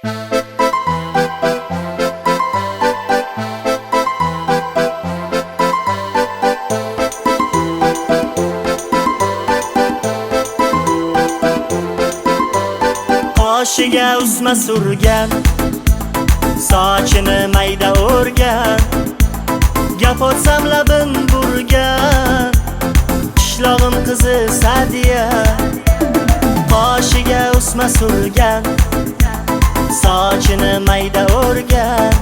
Qoshiga usma surgan, sochini mayda o'rgan, gap otsam labim burgan, qishlog'im qizi Sadiya. Qoshiga usma surgan, sochini mayda o'rgan,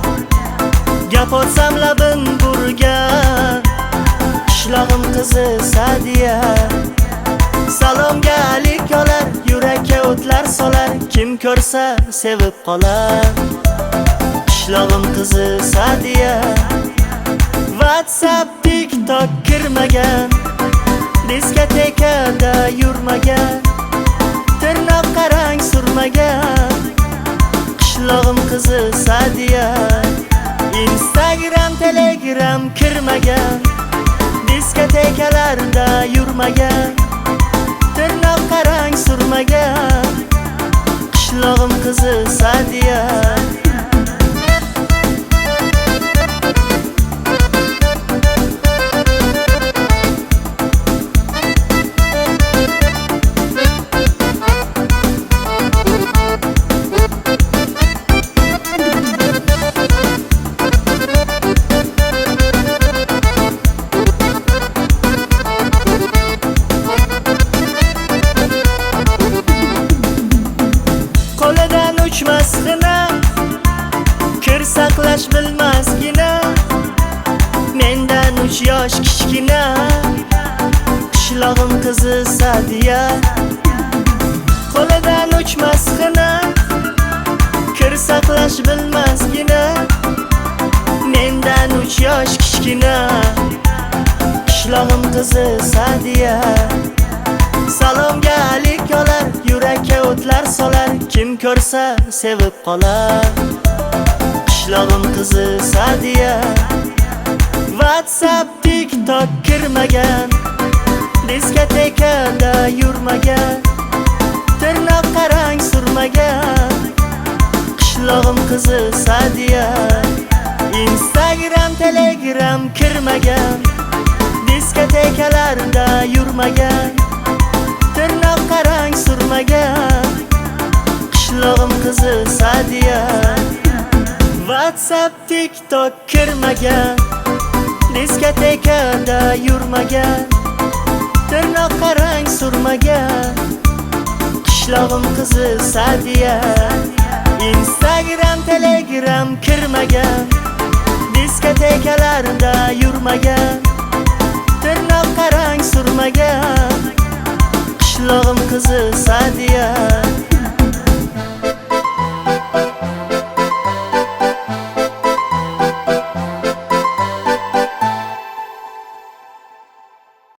gap otsam labim burgan, qishlog'im qizi Sadiya. Salomga alik olar, yurakka o'tlar solar, kim ko'rsa sevib qolar, qishlog'im qizi Sadiya. WhatsApp, TikTok kirmagan, diskotekada yurmagan, tirnoq qarang surmagan, qishlog'im qizi Sadiya. Instagram, Telegram kirmagan, diskotekalarda yurmagan, tirnoq qarang surmagan, qishlog'im qizi Sadiya. Qo'lidan uchmasgina, kir saqlash bilmasgina, mendan 3 yosh kichkina, qishlog'im qizi Sadiya. Qo'lidan uchmasgina, kir saqlash bilmasgina, mendan 3 yosh kichkina, qishlog'im qizi Sadiya. Salomga alik olar, yurakka o'tlar solar, kim ko'rsa sevib qolar, qishlog'im qizi Sadiya. WhatsApp, TikTok kirmagan, diskotekada yurmagan, tirnoq qarang surmagan, qishlog'im qizi Sadiya. Instagram, Telegram kirmagan, diskotekalarda yurmagan, tirnoq qarang surmagan, qishlog'im qizi Sadiya. WhatsApp, TikTok kirmagan, diskotekada yurmagan, tirnoq qarang surmagan, qishlog'im qizi Sadiya. Instagram, Telegram kirmagan, diskotekalarda yurmagan, tirnoq qarang surmagan, qishlog'im qizi Sadiya.